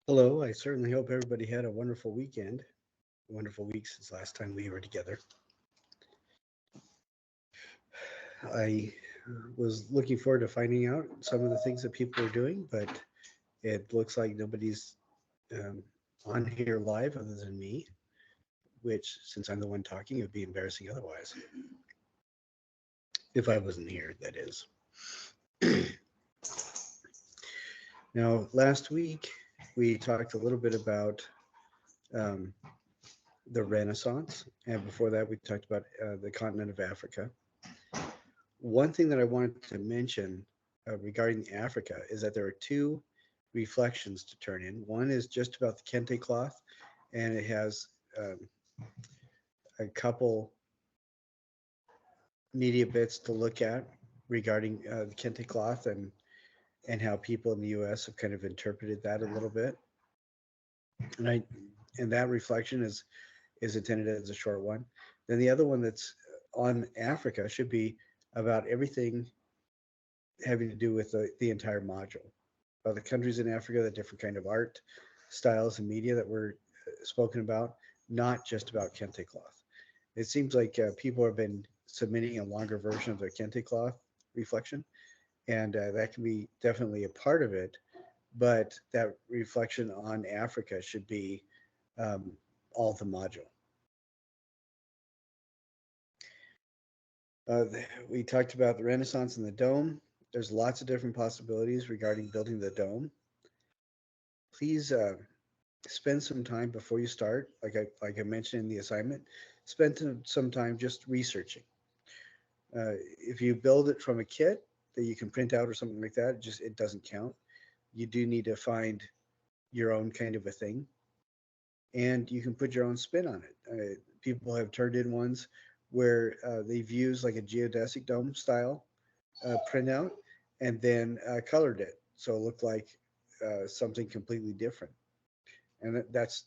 Hello, I certainly hope everybody had a wonderful weekend, a wonderful week since last time we were together. I was looking forward to finding out some of the things that people are doing, but it looks like nobody's um, on here live other than me, which, since I'm the one talking, it would be embarrassing otherwise. If I wasn't here, that is. Now, last week, we talked a little bit about um, the Renaissance, and before that, we talked about the continent of Africa. One thing that I wanted to mention regarding Africa is that there are two reflections to turn in. One is just about the kente cloth, and it has a couple media bits to look at regarding the kente cloth and how people in the U.S. have kind of interpreted that a little bit. And that reflection is intended as a short one. Then the other one that's on Africa should be about everything having to do with the entire module, about the countries in Africa, the different kind of art styles and media that were spoken about, not just about kente cloth. It seems like people have been submitting a longer version of their kente cloth reflection, and that can be definitely a part of it, but that reflection on Africa should be all the module. We talked about the Renaissance and the dome. There's lots of different possibilities regarding building the dome. Please spend some time before you start, like I mentioned in the assignment, spend some time just researching. If you build it from a kit that you can print out or something like that, it doesn't count. You do need to find your own kind of a thing, and you can put your own spin on it. People have turned in ones where they've used like a geodesic dome style printout and then colored it so it looked like something completely different, and that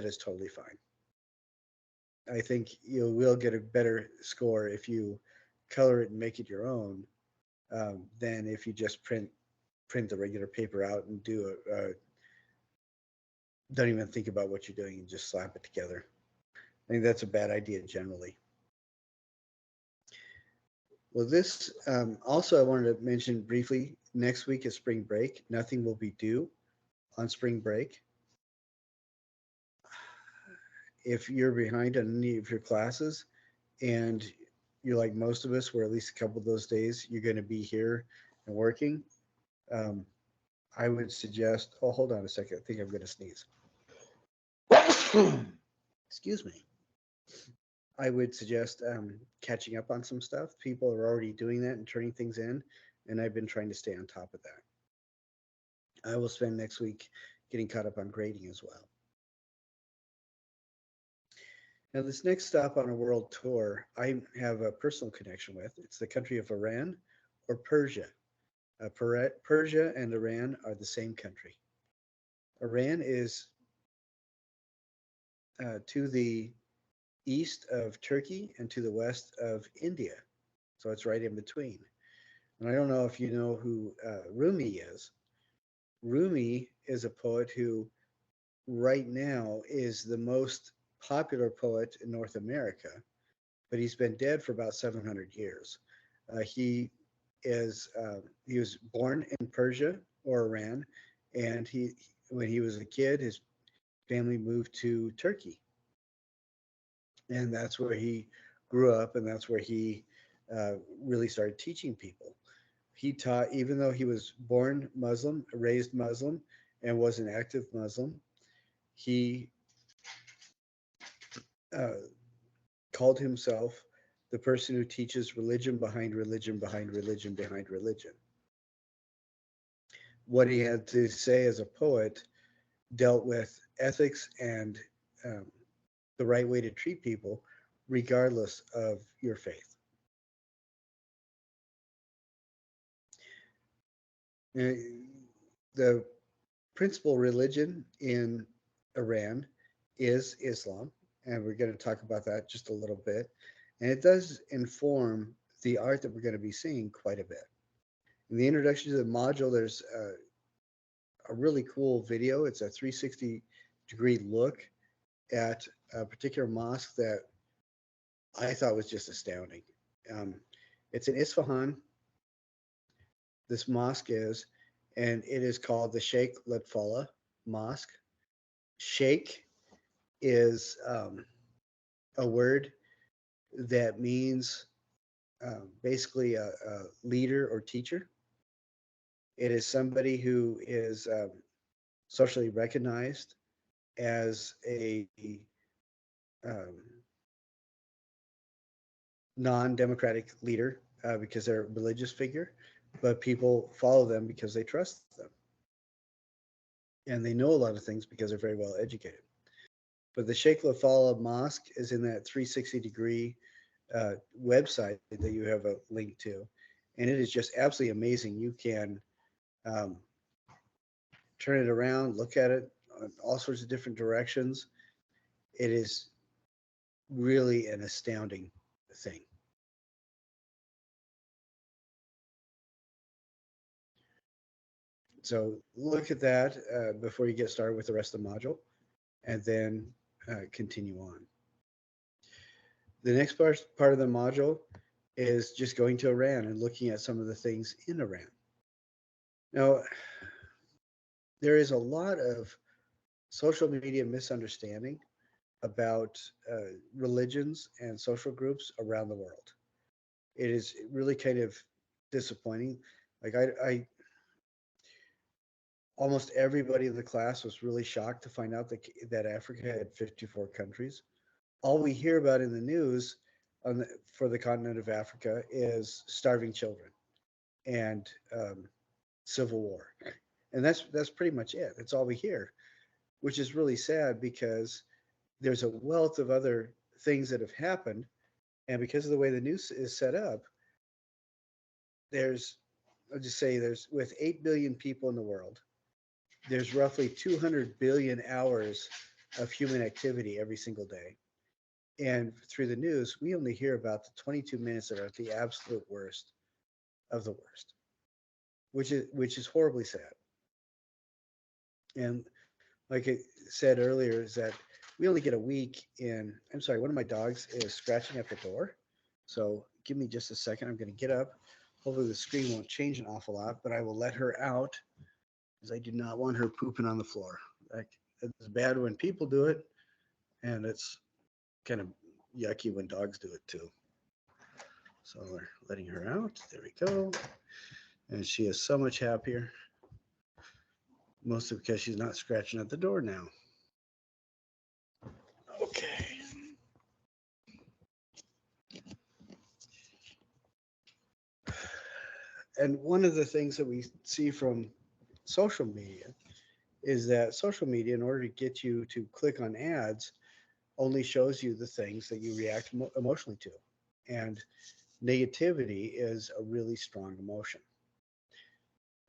is totally fine. I think you will get a better score if you color it and make it your own than if you just print the regular paper out and do don't even think about what you're doing and just slap it together. I think that's a bad idea generally. Well, this also I wanted to mention briefly, next week is spring break. Nothing will be due on spring break. If you're behind on any of your classes and you're like most of us, where at least a couple of those days you're going to be here and working, I would suggest, oh, hold on a second. I think I'm going to sneeze. Excuse me. I would suggest catching up on some stuff. People are already doing that and turning things in, and I've been trying to stay on top of that. I will spend next week getting caught up on grading as well. Now, this next stop on a world tour, I have a personal connection with. It's the country of Iran or Persia. Persia and Iran are the same country. Iran is to the east of Turkey and to the west of India. So it's right in between. And I don't know if you know who Rumi is. Rumi is a poet who right now is the most popular poet in North America, but he's been dead for about 700 years. He was born in Persia or Iran, and when he was a kid, his family moved to Turkey, and that's where he grew up, and that's where he really started teaching people. He taught, even though he was born Muslim, raised Muslim, and was an active Muslim, he called himself the person who teaches religion behind religion behind religion behind religion. What he had to say as a poet dealt with ethics and the right way to treat people, regardless of your faith. The principal religion in Iran is Islam, and we're going to talk about that just a little bit. And it does inform the art that we're going to be seeing quite a bit. In the introduction to the module, there's a really cool video. It's a 360-degree look at a particular mosque that I thought was just astounding. Um, it's in Isfahan, this mosque is, and it is called the Sheikh Lutfallah Mosque. Sheikh is a word that means basically a leader or teacher. It is somebody who is socially recognized as a um, non-democratic leader because they're a religious figure, but people follow them because they trust them. And they know a lot of things because they're very well educated. But the Sheikh Lafala Mosque is in that 360-degree website that you have a link to. And it is just absolutely amazing. You can um, turn it around, look at it in all sorts of different directions. It is really an astounding thing. So look at that before you get started with the rest of the module, and then continue on. The next part of the module is just going to Iran and looking at some of the things in Iran. Now, there is a lot of social media misunderstanding about religions and social groups around the world. It is really kind of disappointing. Like I almost everybody in the class was really shocked to find out that Africa had 54 countries. All we hear about in the news for the continent of Africa is starving children and civil war, and that's pretty much it. That's all we hear, which is really sad because there's a wealth of other things that have happened, and because of the way the news is set up, I'll just say there's with 8 billion people in the world, there's roughly 200 billion hours of human activity every single day. And through the news, we only hear about the 22 minutes that are at the absolute worst of the worst, which is horribly sad. And like I said earlier, is that we only get a week in. I'm sorry, one of my dogs is scratching at the door. So give me just a second. I'm going to get up. Hopefully the screen won't change an awful lot, but I will let her out because I do not want her pooping on the floor. Like, it's bad when people do it, and it's kind of yucky when dogs do it too. So we're letting her out. There we go. And she is so much happier, mostly because she's not scratching at the door now. Okay. And one of the things that we see from social media is that social media, in order to get you to click on ads, only shows you the things that you react emotionally to. And negativity is a really strong emotion.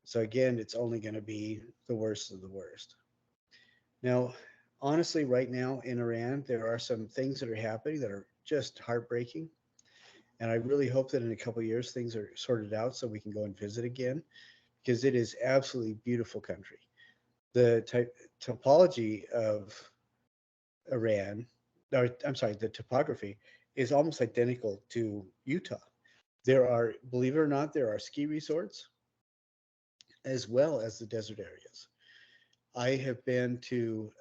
So again, it's only going to be the worst of the worst. Now, honestly, right now in Iran, there are some things that are happening that are just heartbreaking. And I really hope that in a couple of years things are sorted out so we can go and visit again, because it is absolutely beautiful country. The topology of Iran, or I'm sorry, the topography is almost identical to Utah. There are, believe it or not, there are ski resorts as well as the desert areas. I have been to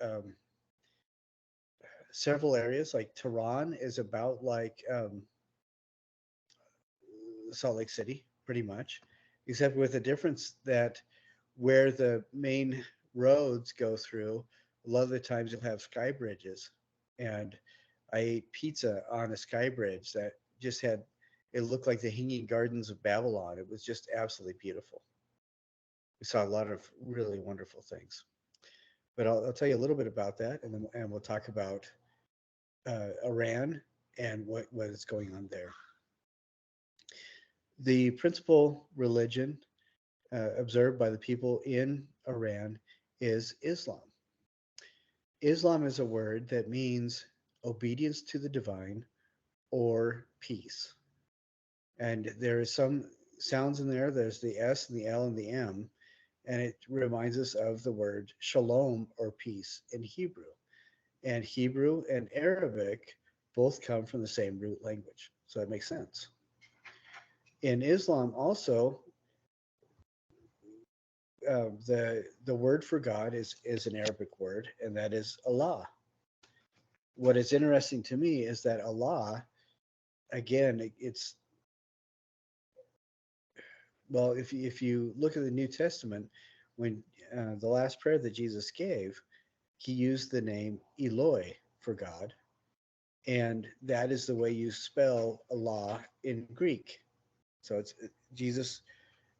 several areas, like Tehran is about like Salt Lake City, pretty much, except with the difference that where the main roads go through, a lot of the times you'll have sky bridges. And I ate pizza on a sky bridge that just had, it looked like the Hanging Gardens of Babylon. It was just absolutely beautiful. We saw a lot of really wonderful things. But I'll tell you a little bit about that, and we'll talk about Iran and what is going on there. The principal religion observed by the people in Iran is Islam. Islam is a word that means obedience to the divine or peace. And there is some sounds in there. There's the S and the L and the M, and it reminds us of the word shalom or peace in Hebrew. And Hebrew and Arabic both come from the same root language, so that makes sense. In Islam, also, the word for God is an Arabic word, and that is Allah. What is interesting to me is that Allah, again, it's well, if you look at the New Testament, when the last prayer that Jesus gave, he used the name Eloi for God, and that is the way you spell Allah in Greek. So it's Jesus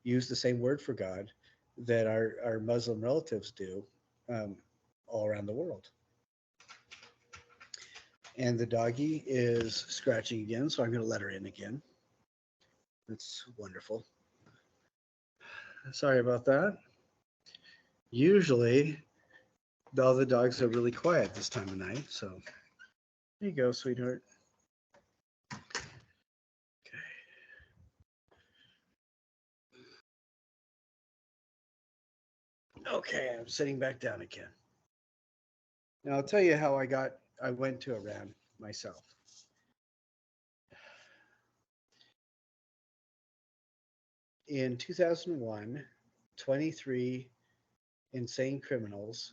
used the same word for God that our Muslim relatives do um, all around the world. And the doggy is scratching again, so I'm going to let her in again. That's wonderful. Sorry about that. Usually, all the dogs are really quiet this time of night, so there you go, sweetheart. Okay, I'm sitting back down again. Now I'll tell you how I went to Iran myself. In 2001, 23 insane criminals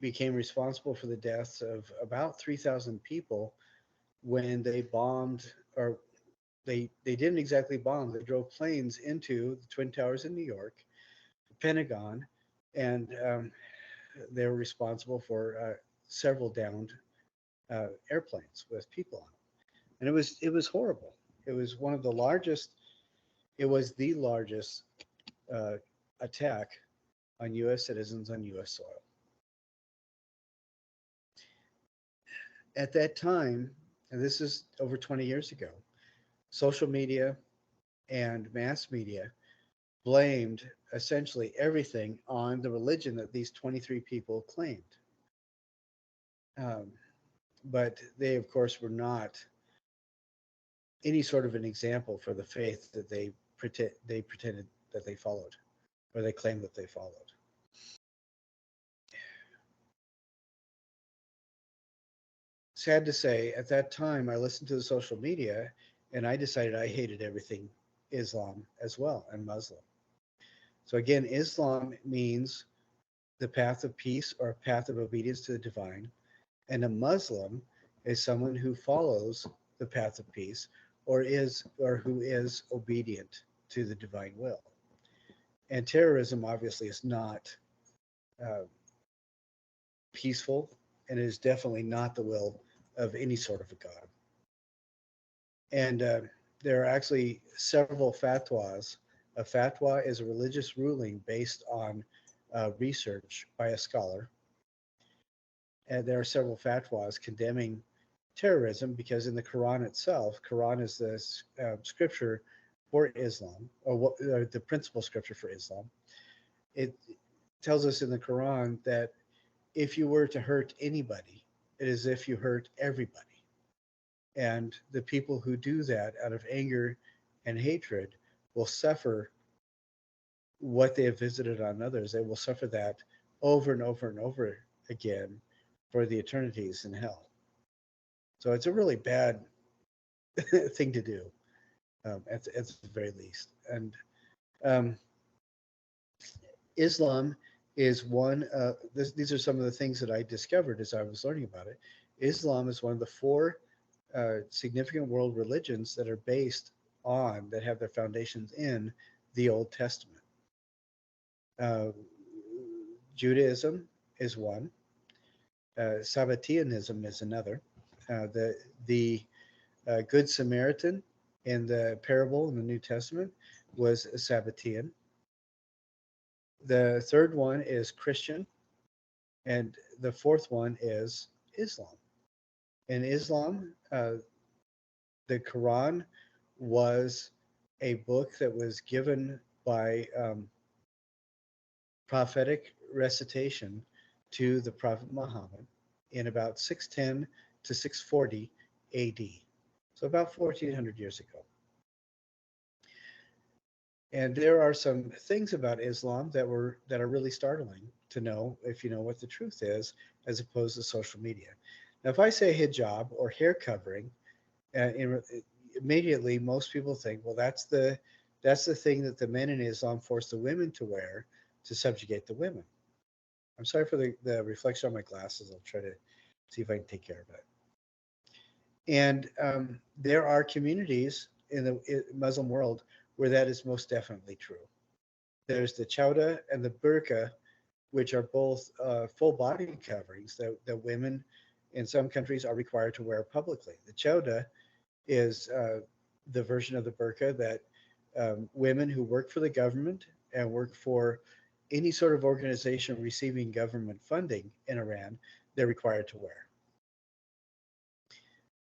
became responsible for the deaths of about 3,000 people when they bombed, or they didn't exactly bomb, they drove planes into the Twin Towers in New York, the Pentagon, and they were responsible for several downed airplanes with people on them. And it was horrible. It was one of the largest, it was the largest uh, attack on U.S. citizens on U.S. soil. At that time, and this is over 20 years ago, social media and mass media blamed essentially everything on the religion that these 23 people claimed. Um, but they, of course, were not any sort of an example for the faith that they pretended that they followed, or they claimed that they followed. Sad to say, at that time, I listened to the social media, and I decided I hated everything Islam as well, and Muslim. So again, Islam means the path of peace or path of obedience to the divine, and a Muslim is someone who follows the path of peace or who is obedient to the divine will. And terrorism obviously is not uh, peaceful, and it is definitely not the will of any sort of a god. And there are actually several fatwas. A fatwa is a religious ruling based on research by a scholar. And there are several fatwas condemning terrorism because in the Quran itself, Quran is the scripture for Islam, or the principal scripture for Islam. It tells us in the Quran that if you were to hurt anybody, it is as if you hurt everybody. And the people who do that out of anger and hatred will suffer what they have visited on others. They will suffer that over and over and over again for the eternities in hell. So it's a really bad thing to do, at the very least. And um, Islam is one. These are some of the things that I discovered as I was learning about it. Islam is one of the four significant world religions that are based on, that have their foundations in the Old Testament. Uh, Judaism is one. Sabbateanism is another. The Good Samaritan in the parable in the New Testament was a Sabbatean. The third one is Christian, and the fourth one is Islam. In Islam, the Quran was a book that was given by prophetic recitation to the Prophet Muhammad in about 610 to 640 AD. So about 1400 years ago. And there are some things about Islam that are really startling to know if you know what the truth is, as opposed to social media. Now, if I say hijab or hair covering, in, immediately most people think, well, that's the thing that the men in Islam force the women to wear to subjugate the women. I'm sorry for the reflection on my glasses. I'll try to see if I can take care of it. And there are communities in the Muslim world where that is most definitely true. There's the chowda and the burqa, which are both full body coverings that women in some countries are required to wear publicly. The chowda is the version of the burqa that women who work for the government and work for any sort of organization receiving government funding in Iran, they're required to wear.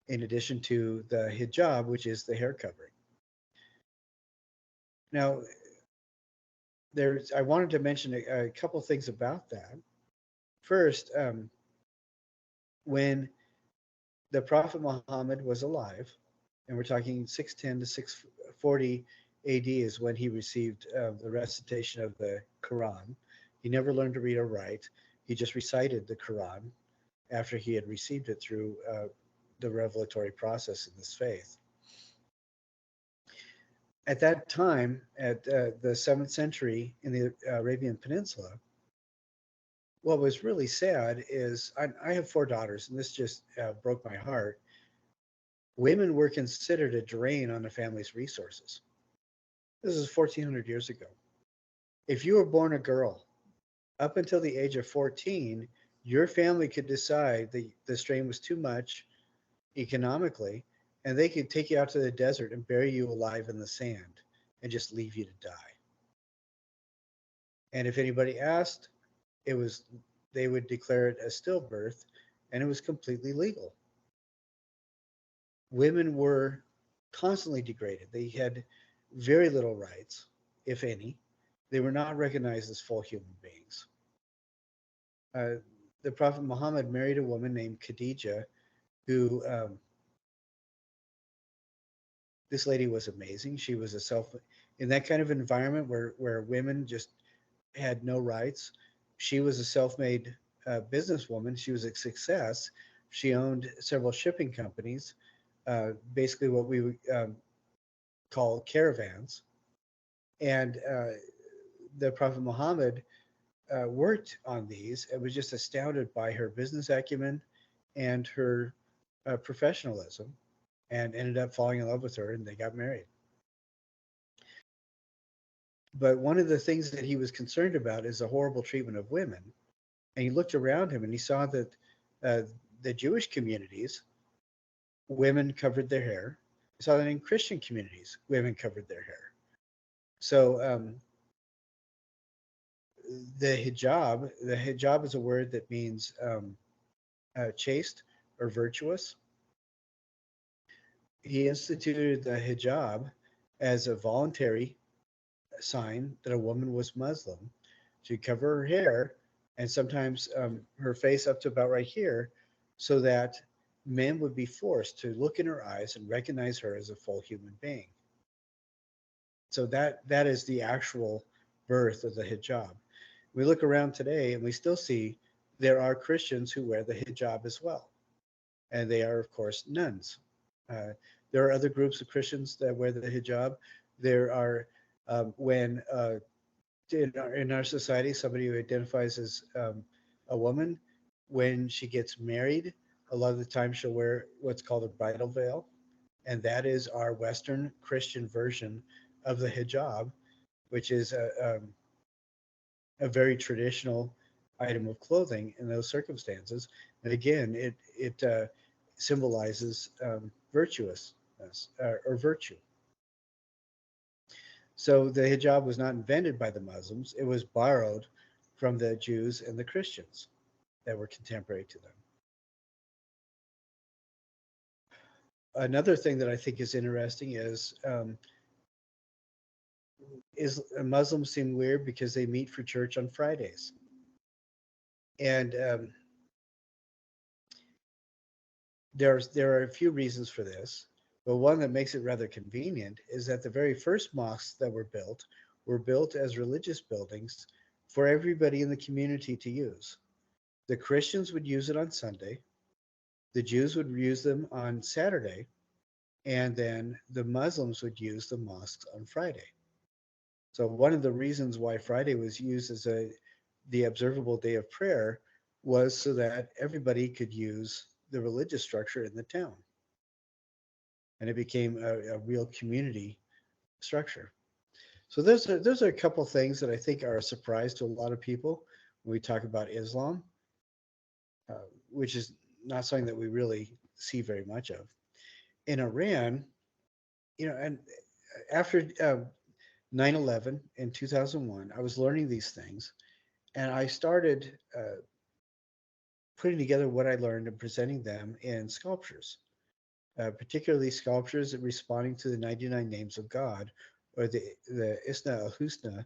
In addition to the hijab, which is the hair covering. Now, I wanted to mention a couple things about that. First, when the Prophet Muhammad was alive, and we're talking 610 to 640 AD is when he received the recitation of the Quran. He never learned to read or write. He just recited the Quran after he had received it through the revelatory process in this faith. At that time, at the 7th century in the Arabian Peninsula, what was really sad is I have 4 daughters, and this just broke my heart. Women were considered a drain on the family's resources. This is 1400 years ago. If you were born a girl, up until the age of 14, your family could decide the strain was too much economically, and they could take you out to the desert and bury you alive in the sand and just leave you to die. And if anybody asked, they would declare it a stillbirth, and it was completely legal. Women were constantly degraded. They had very little rights, if any. They were not recognized as full human beings. The Prophet Muhammad married a woman named Khadija, who this lady was amazing. She was in that kind of environment where women just had no rights. She was a self-made businesswoman. She was a success. She owned several shipping companies, basically what we would call caravans. And the Prophet Muhammad worked on these and was just astounded by her business acumen and her professionalism, and ended up falling in love with her, and they got married. But one of the things that he was concerned about is the horrible treatment of women. And he looked around him and he saw that the Jewish communities, women covered their hair. He saw that in Christian communities, women covered their hair. So the hijab is a word that means chaste or virtuous. He instituted the hijab as a voluntary sign that a woman was Muslim. She'd cover her hair and sometimes her face up to about right here, so that men would be forced to look in her eyes and recognize her as a full human being. So that is the actual birth of the hijab. We look around today and we still see there are Christians who wear the hijab as well. And they are, of course, nuns. There are other groups of Christians that wear the hijab. There are, when in our society, somebody who identifies as a woman, when she gets married, a lot of the time she'll wear what's called a bridal veil. And that is our Western Christian version of the hijab, which is a very traditional item of clothing in those circumstances. And again, it symbolizes virtuousness or virtue. So the hijab was not invented by the Muslims. It was borrowed from the Jews and the Christians that were contemporary to them. Another thing that I think is interesting is Muslims seem weird because they meet for church on Fridays. And there are a few reasons for this. But one that makes it rather convenient is that the very first mosques that were built as religious buildings for everybody in the community to use. The Christians would use it on Sunday, the Jews would use them on Saturday, and then the Muslims would use the mosques on Friday. So one of the reasons why Friday was used as the observable day of prayer was so that everybody could use the religious structure in the town, and it became a real community structure. So those are a couple things that I think are a surprise to a lot of people when we talk about Islam, which is not something that we really see very much of. In Iran, and after 9/11 in 2001, I was learning these things, and I started putting together what I learned and presenting them in sculptures, particularly sculptures responding to the 99 names of God, or the Isna al Husna,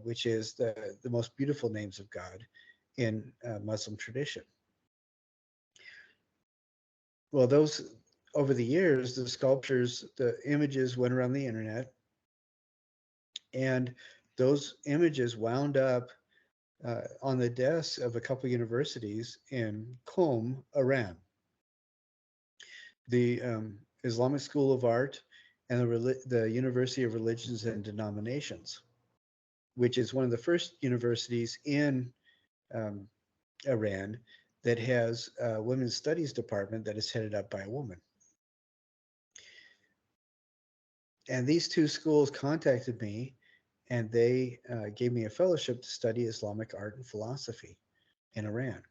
which is the most beautiful names of God in Muslim tradition. Well, those over the years, the sculptures, the images went around the internet, and those images wound up on the desks of a couple universities in Qom, Iran. The Islamic School of Art and the University of Religions and Denominations, which is one of the first universities in um, Iran that has a women's studies department that is headed up by a woman. And these two schools contacted me, and they gave me a fellowship to study Islamic art and philosophy in Iran,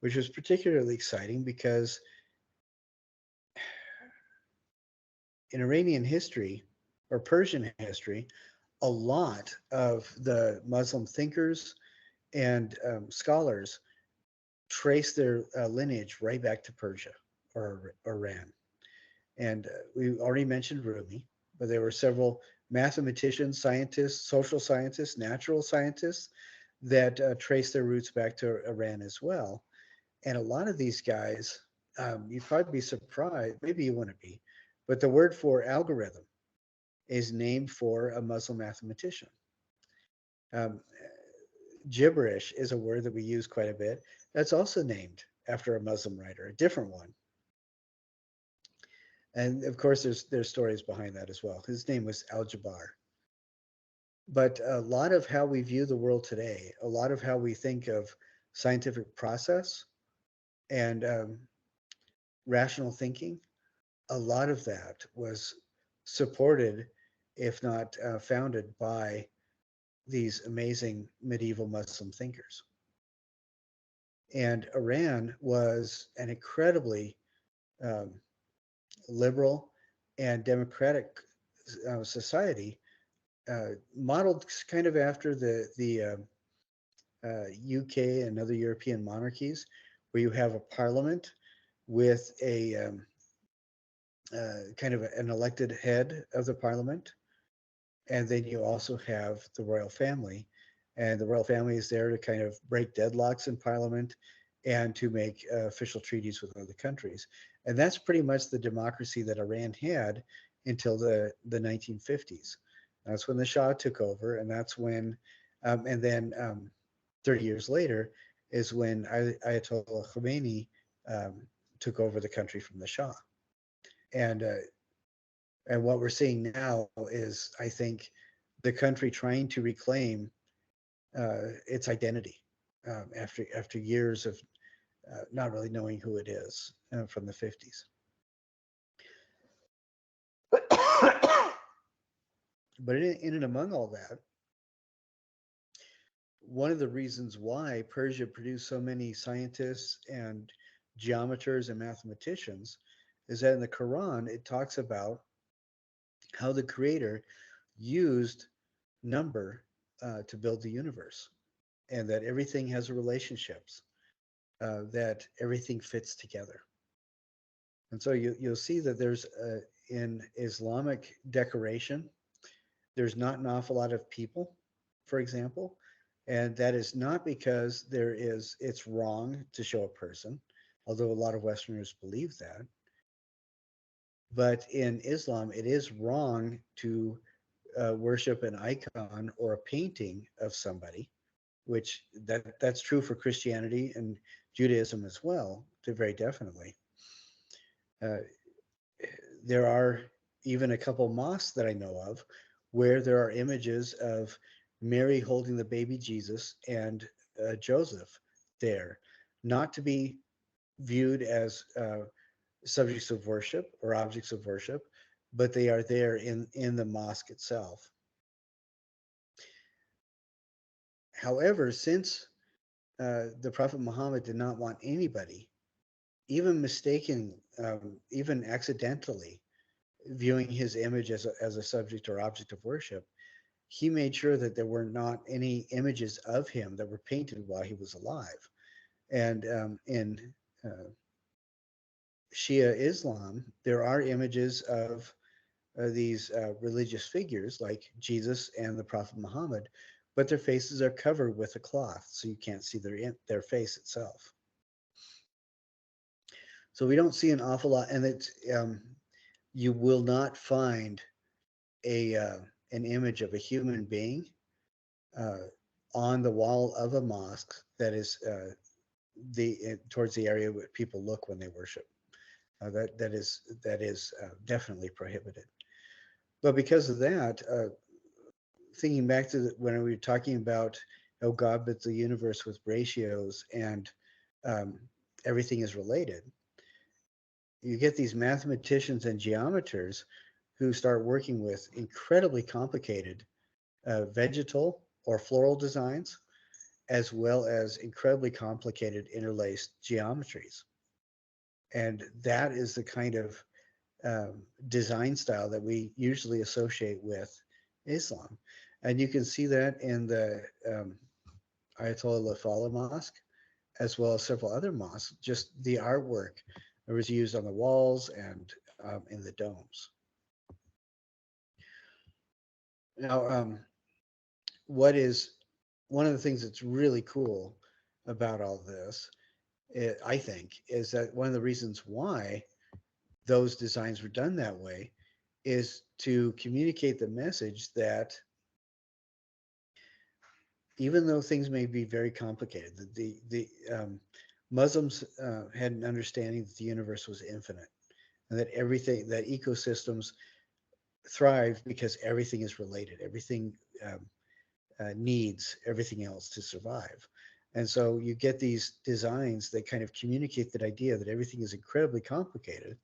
which was particularly exciting because in Iranian history or Persian history, a lot of the Muslim thinkers and scholars trace their lineage right back to Persia or Iran. And we already mentioned Rumi, but there were several mathematicians, scientists, social scientists, natural scientists that trace their roots back to Iran as well. And a lot of these guys, you'd probably be surprised, maybe you wouldn't be, but the word for algorithm is named for a Muslim mathematician. Um, gibberish is a word that we use quite a bit. That's also named after a Muslim writer, a different one. And of course, there's stories behind that as well. His name was Al-Jabbar. But a lot of how we view the world today, a lot of how we think of scientific process and rational thinking, a lot of that was supported, if not founded by these amazing medieval Muslim thinkers. And Iran was an incredibly um, liberal and democratic society, modeled kind of after the UK and other European monarchies, where you have a parliament with a kind of an elected head of the parliament, and then you also have the royal family, and the royal family is there to kind of break deadlocks in parliament and to make official treaties with other countries. And that's pretty much the democracy that Iran had until the 1950s. That's when the Shah took over, and that's when, and then 30 years later is when Ayatollah Khomeini um, took over the country from the Shah. And what we're seeing now is, I think, the country trying to reclaim its identity after years of not really knowing who it is from the 50s. But in and among all that, one of the reasons why Persia produced so many scientists and geometers and mathematicians is that in the Quran, it talks about how the creator used number to build the universe, and that everything has relationships, that everything fits together. And so you'll see that there's in Islamic decoration, there's not an awful lot of people, for example, and that is not because it's wrong to show a person, although a lot of Westerners believe that. But in Islam, it is wrong to worship an icon or a painting of somebody, which that's true for Christianity and Judaism as well, to very definitely. Uh, there are even a couple mosques that I know of where there are images of Mary holding the baby Jesus and Joseph there, not to be viewed as subjects of worship or objects of worship, but they are there in the mosque itself. However, since the Prophet Muhammad did not want anybody, even mistaken, even accidentally, viewing his image as a subject or object of worship, he made sure that there were not any images of him that were painted while he was alive. And in uh, Shia Islam, there are images of these religious figures like Jesus and the Prophet Muhammad, but their faces are covered with a cloth, so you can't see their face itself. So we don't see an awful lot, and it's you will not find a an image of a human being uh, on the wall of a mosque that is towards the area where people look when they worship. That is definitely prohibited. But because of that, thinking back to when we were talking about how God built the universe with ratios and um, everything is related, you get these mathematicians and geometers who start working with incredibly complicated vegetal or floral designs, as well as incredibly complicated interlaced geometries. And that is the kind of design style that we usually associate with Islam. And you can see that in the Ayatollah Fala Mosque, as well as several other mosques, just the artwork that was used on the walls and in the domes. Now, what is one of the things that's really cool about all this, I think, is that one of the reasons why those designs were done that way is to communicate the message that even though things may be very complicated, the Muslims had an understanding that the universe was infinite and that everything, that ecosystems thrive because everything is related. Everything needs everything else to survive. And so you get these designs that kind of communicate that idea that everything is incredibly complicated,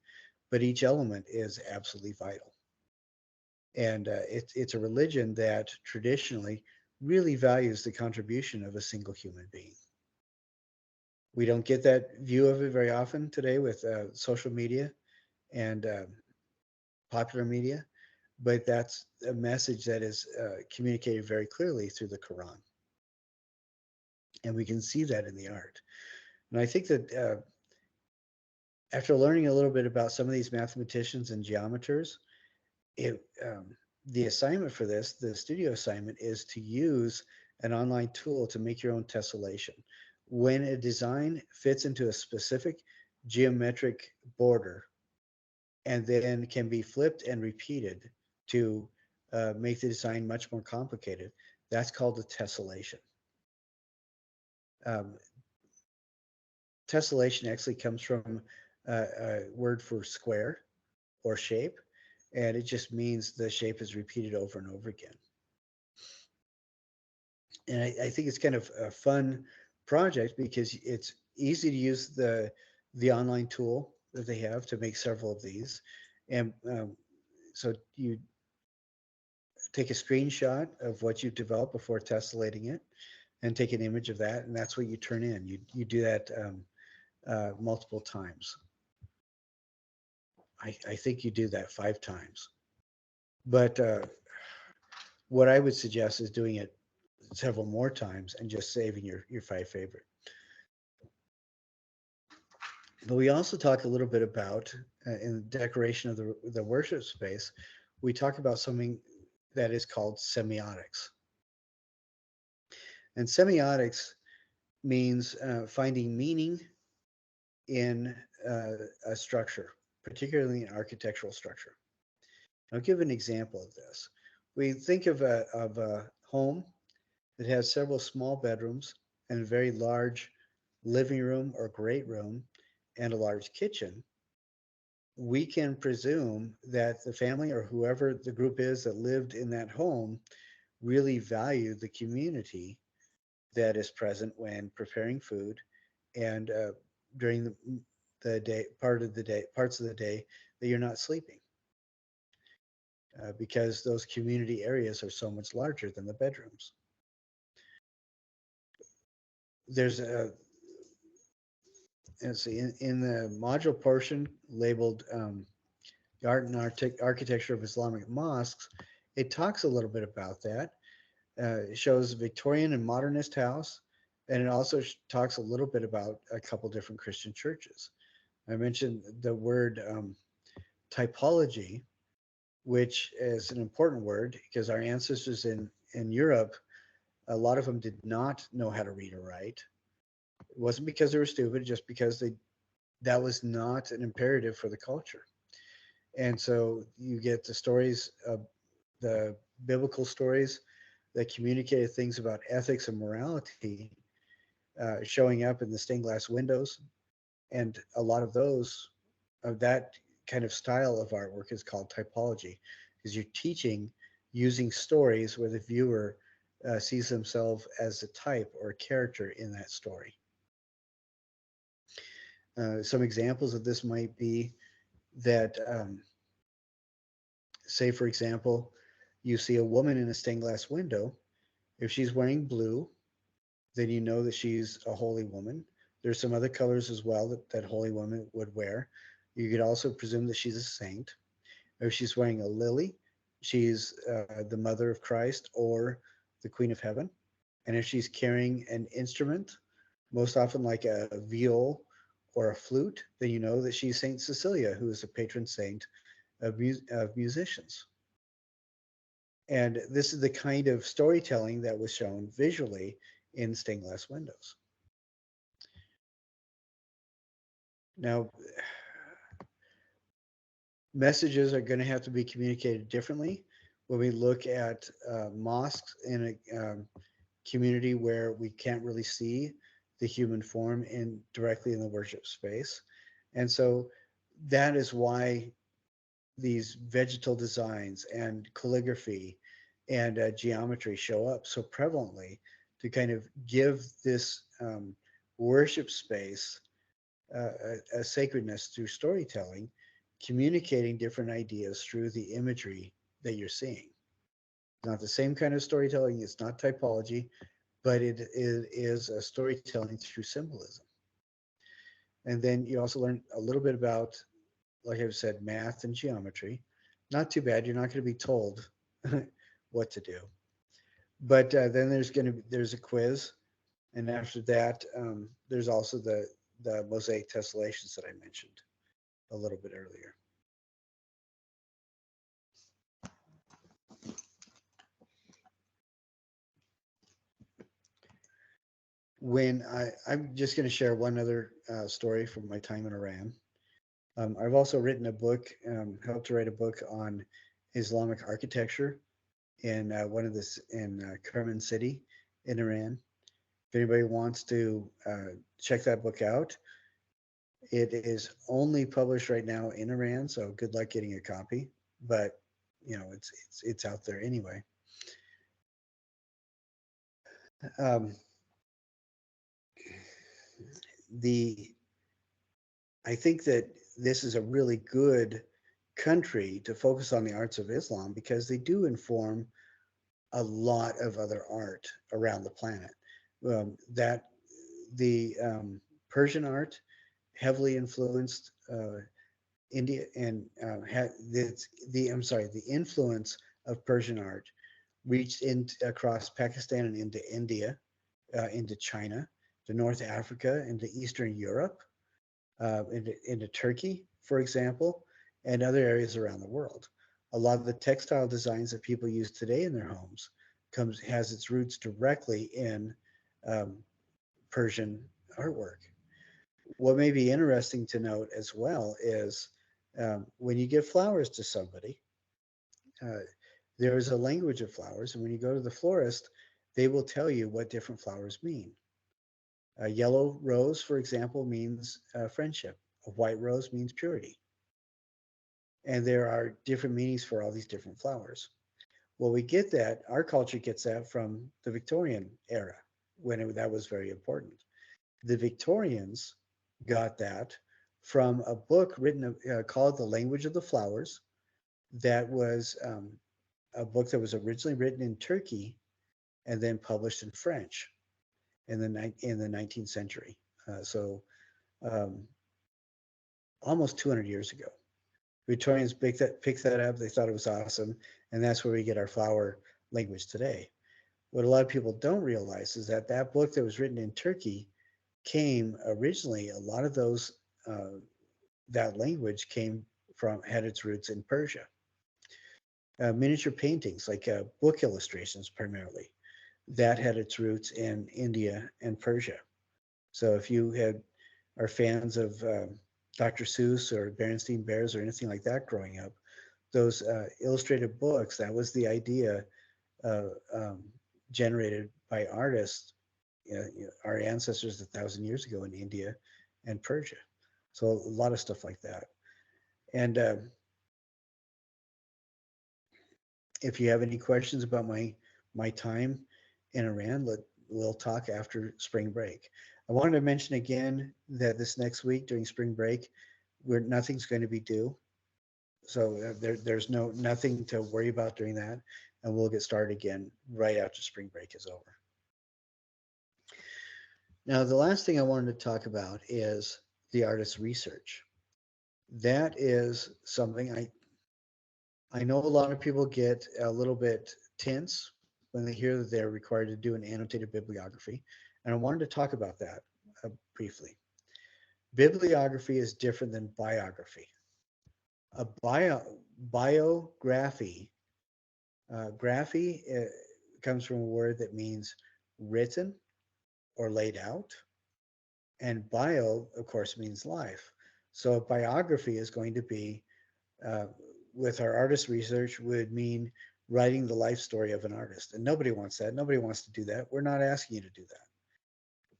but each element is absolutely vital. And it's a religion that traditionally really values the contribution of a single human being. We don't get that view of it very often today with social media and popular media, but that's a message that is communicated very clearly through the Quran. And we can see that in the art. And I think that after learning a little bit about some of these mathematicians and geometers, the assignment for this, the studio assignment, is to use an online tool to make your own tessellation. When a design fits into a specific geometric border and then can be flipped and repeated to make the design much more complicated, that's called a tessellation. Um, Tessellation actually comes from a word for square or shape, and it just means the shape is repeated over and over again. And I think it's kind of a fun project because it's easy to use the online tool that they have to make several of these, and so you take a screenshot of what you developed before tessellating it, and take an image of that, and that's what you turn in. You do that multiple times. I think you do that 5 times. But what I would suggest is doing it several more times and just saving your 5 favorite. But we also talk a little bit about in the decoration of the worship space, we talk about something that is called semiotics. And semiotics means finding meaning in a structure, particularly in architectural structure. I'll give an example of this. We think of a home that has several small bedrooms and a very large living room or great room and a large kitchen. We can presume that the family or whoever the group is that lived in that home really valued the community that is present when preparing food and during the day, parts of the day that you're not sleeping, because those community areas are so much larger than the bedrooms. There's a, let's see, in the module portion labeled the art and architecture of Islamic mosques, it talks a little bit about that. It shows Victorian and modernist house, and it also talks a little bit about a couple different Christian churches. I mentioned the word typology, which is an important word because our ancestors in Europe, a lot of them did not know how to read or write. It wasn't because they were stupid, just because that was not an imperative for the culture. And so you get the stories, the biblical stories that communicated things about ethics and morality showing up in the stained glass windows. And a lot of those, of that kind of style of artwork is called typology, because you're teaching using stories where the viewer sees themselves as a type or a character in that story. Some examples of this might be that, say, for example, you see a woman in a stained glass window. If she's wearing blue, then you know that she's a holy woman. There's some other colors as well that holy woman would wear. You could also presume that she's a saint. If she's wearing a lily, she's the mother of Christ or the queen of heaven. And if she's carrying an instrument, most often like a viol or a flute, then you know that she's Saint Cecilia, who is the patron saint of musicians. And this is the kind of storytelling that was shown visually in stained glass windows. Now, messages are going to have to be communicated differently when we look at mosques in a community where we can't really see the human form directly in the worship space. And so that is why these vegetal designs and calligraphy and geometry show up so prevalently, to kind of give this worship space a sacredness through storytelling, communicating different ideas through the imagery that you're seeing. It's not the same kind of storytelling, it's not typology, but it is a storytelling through symbolism. And then you also learn a little bit about, like I've said, math and geometry. Not too bad, you're not going to be told what to do. But then there's a quiz, and after that, there's also the mosaic tessellations that I mentioned a little bit earlier. I'm just going to share one other story from my time in Iran. I've also written a book, helped to write a book on Islamic architecture in Kerman City in Iran. If anybody wants to check that book out, it is only published right now in Iran, so good luck getting a copy. But it's out there anyway. I think that this is a really good country to focus on the arts of Islam, because they do inform a lot of other art around the planet. That the Persian art heavily influenced India, and the influence of Persian art reached across Pakistan and into India, into China, to North Africa, into Eastern Europe, into Turkey, for example, and other areas around the world. A lot of the textile designs that people use today in their homes has its roots directly in Persian artwork. What may be interesting to note as well is When you give flowers to somebody, uh, there is a language of flowers, and when you go to the florist, they will tell you what different flowers mean. A yellow rose, for example, means friendship. A white rose means purity. And there are different meanings for all these different flowers. Well, we get that, our culture gets that from the Victorian era, when that was very important. The Victorians got that from a book written called The Language of the Flowers, that was a book that was originally written in Turkey and then published in French in the 19th century. So um, almost 200 years ago. Victorians picked that up. They thought it was awesome, and that's where we get our flower language today. What a lot of people don't realize is that that book that was written in Turkey came originally. A lot of those that language came from had its roots in Persia. Miniature paintings, like book illustrations, primarily, that had its roots in India and Persia. So if you are fans of Dr. Seuss or Berenstain Bears or anything like that growing up, those illustrated books, that was the idea um, generated by artists, our ancestors 1,000 years ago in India and Persia. So a lot of stuff like that. And if you have any questions about my time in Iran, we'll talk after spring break. I wanted to mention again that this next week during spring break, nothing's going to be due. So there's nothing to worry about during that, and we'll get started again right after spring break is over. Now, the last thing I wanted to talk about is the artist's research. That is something I know a lot of people get a little bit tense when they hear that they're required to do an annotated bibliography, and I wanted to talk about that briefly. Bibliography is different than biography. A biography, graphy comes from a word that means written or laid out, and bio, of course, means life. So a biography is going to be, uh, with our artist research, would mean writing the life story of an artist, and nobody wants that. Nobody wants to do that. We're not asking you to do that.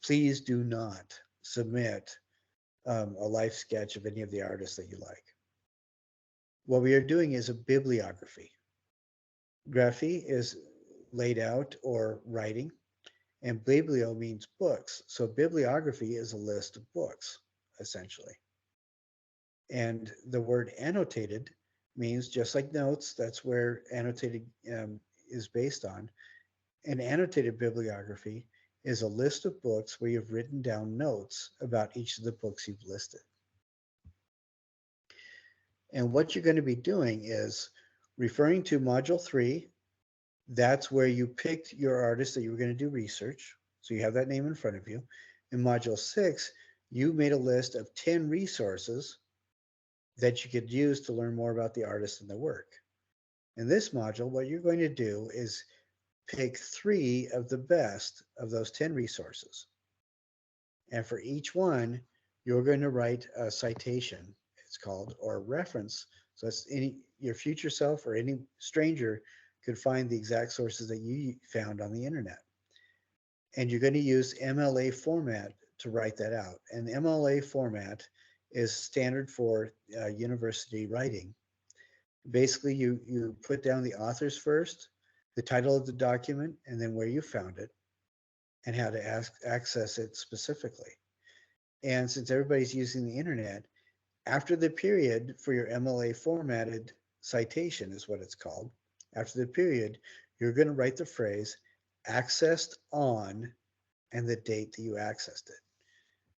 Please do not submit a life sketch of any of the artists that you like. What we are doing is a bibliography. Graphy is laid out or writing, and biblio means books. So bibliography is a list of books, essentially. And the word annotated means, just like notes, that's where annotated is based on. An annotated bibliography is a list of books where you've written down notes about each of the books you've listed. And what you're going to be doing is referring to Module 3. That's where you picked your artist that you were going to do research. So you have that name in front of you. In Module 6, you made a list of 10 resources that you could use to learn more about the artist and the work. In this module, what you're going to do is pick 3 of the best of those 10 resources. And for each one, you're going to write a citation, it's called, or a reference. So that's your future self or any stranger could find the exact sources that you found on the internet. And you're going to use MLA format to write that out. And MLA format is standard for university writing. Basically, you put down the authors first, the title of the document, and then where you found it, and how to access it specifically. And since everybody's using the internet, after the period for your MLA formatted citation is what it's called. After the period, you're going to write the phrase accessed on and the date that you accessed it.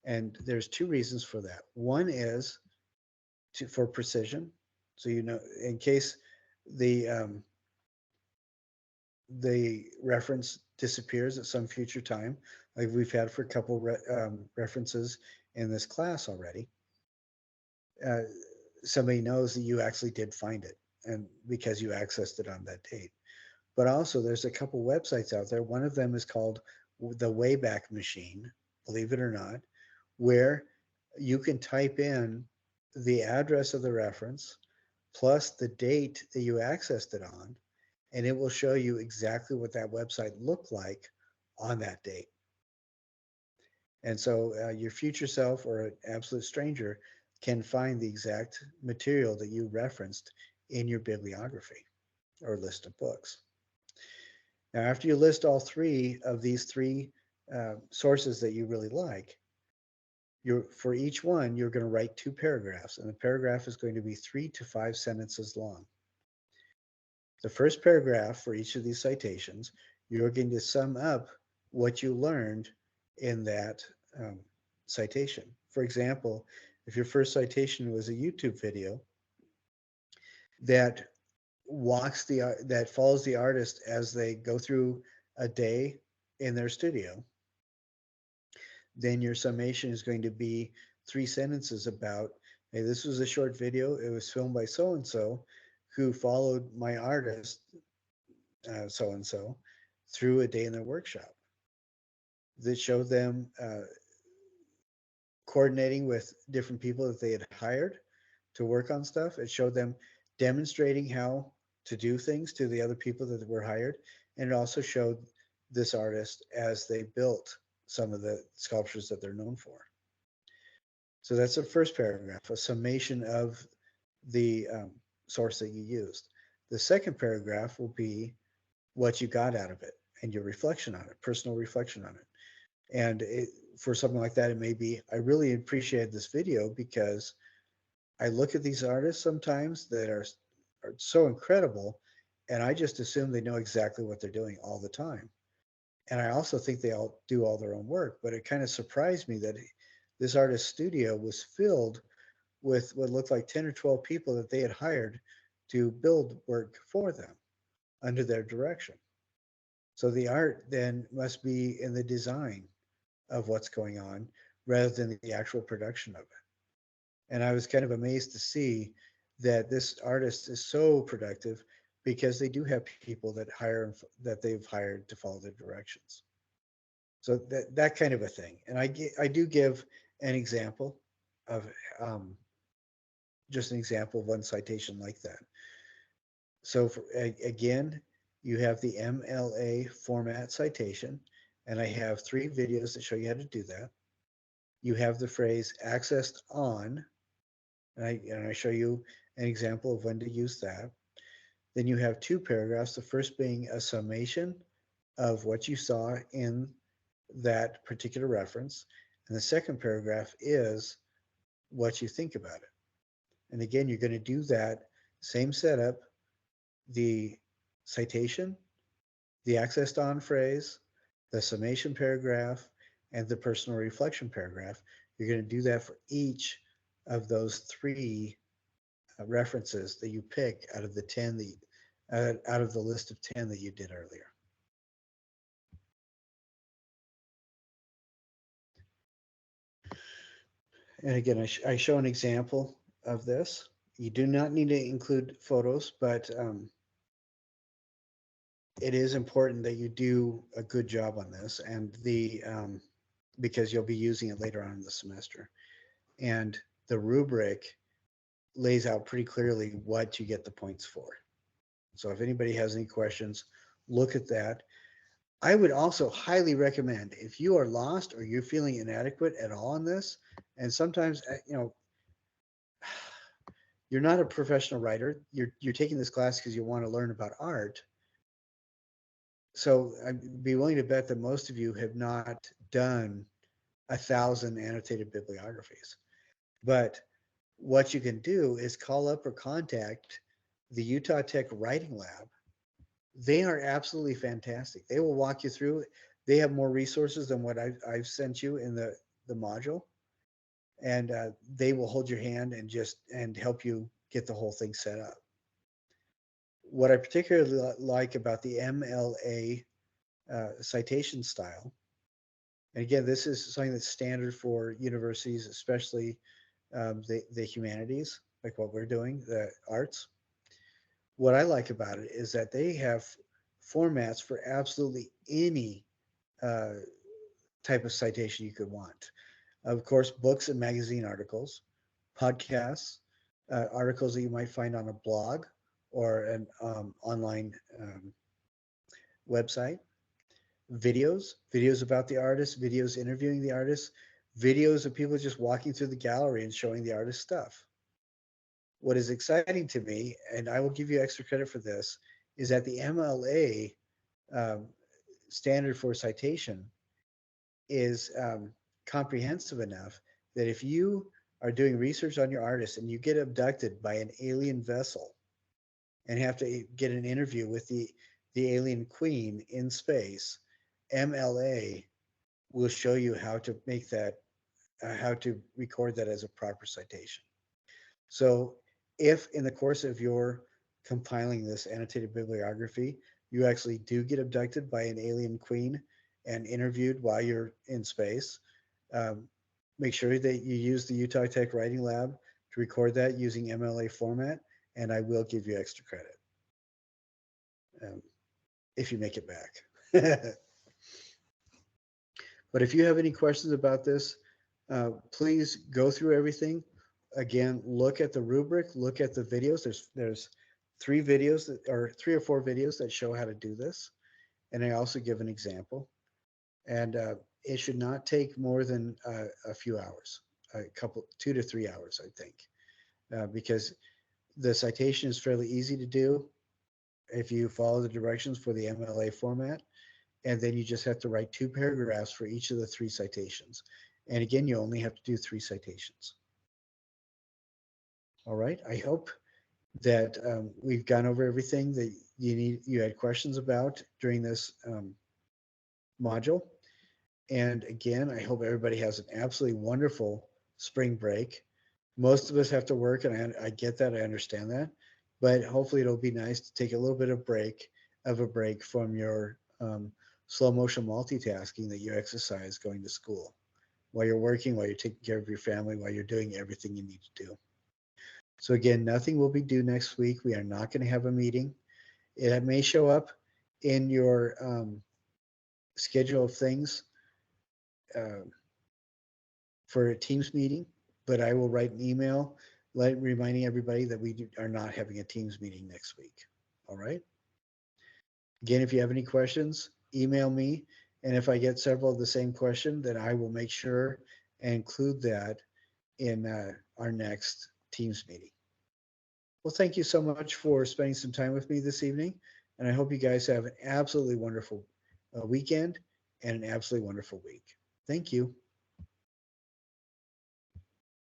And there's 2 reasons for that. One is for precision. So, in case the reference disappears at some future time, like we've had for a couple references in this class already, somebody knows that you actually did find it, and because you accessed it on that date. But also, there's a couple websites out there. One of them is called the Wayback Machine, believe it or not, where you can type in the address of the reference plus the date that you accessed it on, and it will show you exactly what that website looked like on that date. And so your future self or an absolute stranger can find the exact material that you referenced in your bibliography or list of books. Now, after you list all three of these three sources that you really like, for each one, you're going to write 2 paragraphs, and the paragraph is going to be 3 to 5 sentences long. The first paragraph for each of these citations, you're going to sum up what you learned in that citation. For example, if your first citation was a YouTube video that that follows the artist as they go through a day in their studio, then your summation is going to be 3 sentences about, hey, this was a short video. It was filmed by so-and-so who followed my artist, so-and-so, through a day in their workshop. That showed them coordinating with different people that they had hired to work on stuff. It showed them demonstrating how to do things to the other people that were hired. And it also showed this artist as they built some of the sculptures that they're known for. So that's the first paragraph, a summation of the source that you used. The second paragraph will be what you got out of it and your reflection on it, personal reflection on it. And for something like that, it may be, I really appreciated this video because I look at these artists sometimes that are so incredible, and I just assume they know exactly what they're doing all the time. And I also think they all do all their own work, but it kind of surprised me that this artist's studio was filled with what looked like 10 or 12 people that they had hired to build work for them under their direction. So the art then must be in the design of what's going on rather than the actual production of it. And I was kind of amazed to see that this artist is so productive because they do have people that they've hired to follow their directions. So that kind of a thing. And I do give an example of just an example of one citation like that. So again, you have the MLA format citation, and I have 3 videos that show you how to do that. You have the phrase accessed on, and I show you an example of when to use that. Then you have 2 paragraphs, the first being a summation of what you saw in that particular reference, and the second paragraph is what you think about it. And again, you're going to do that same setup, the citation, the accessed on phrase, the summation paragraph, and the personal reflection paragraph. You're going to do that for each of those 3 references that you pick out of the 10 out of the list of 10 that you did earlier. And again, I show an example of this. You do not need to include photos, but it is important that you do a good job on this, and because you'll be using it later on in the semester. And the rubric lays out pretty clearly what you get the points for. So if anybody has any questions, look at that. I would also highly recommend, if you are lost or you're feeling inadequate at all on this, and sometimes you're not a professional writer, you're taking this class because you want to learn about art. So I'd be willing to bet that most of you have not done 1,000 annotated bibliographies. But what you can do is call up or contact the Utah Tech Writing Lab. They are absolutely fantastic. They will walk you through. They have more resources than what I've sent you in the module, and they will hold your hand and help you get the whole thing set up. What I particularly like about the MLA citation style, and again, this is something that's standard for universities, especially the humanities, like what we're doing, the arts. What I like about it is that they have formats for absolutely any type of citation you could want. Of course, books and magazine articles, podcasts, articles that you might find on a blog or an online website, videos about the artist, videos interviewing the artist, videos of people just walking through the gallery and showing the artist stuff. What is exciting to me, and I will give you extra credit for this, is that the MLA um, standard for citation is comprehensive enough that if you are doing research on your artist and you get abducted by an alien vessel and have to get an interview with the alien queen in space, MLA will show you how to make that, how to record that as a proper citation. So if in the course of your compiling this annotated bibliography, you actually do get abducted by an alien queen and interviewed while you're in space, um, make sure that you use the Utah Tech Writing Lab to record that using MLA format, and I will give you extra credit if you make it back. But if you have any questions about this, please go through everything. Again, look at the rubric, look at the videos. There's 3 videos that, or 3 or 4 videos that show how to do this, and I also give an example. And it should not take more than a few hours, a couple, 2 to 3 hours, I think, because the citation is fairly easy to do if you follow the directions for the MLA format, and then you just have to write 2 paragraphs for each of the 3 citations. And again, you only have to do 3 citations. All right, I hope that we've gone over everything that you had questions about during this module. And again, I hope everybody has an absolutely wonderful spring break. Most of us have to work, and I get that, I understand that, but hopefully it'll be nice to take a little bit of a break from your slow motion multitasking that you exercise going to school, while you're working, while you're taking care of your family, while you're doing everything you need to do. So again, nothing will be due next week. We are not going to have a meeting. It may show up in your schedule of things for a Teams meeting, but I will write an email reminding everybody that we are not having a Teams meeting next week. All right. Again, if you have any questions, email me. And if I get several of the same question, then I will make sure and include that in our next Teams meeting. Well, thank you so much for spending some time with me this evening. And I hope you guys have an absolutely wonderful weekend and an absolutely wonderful week. Thank you.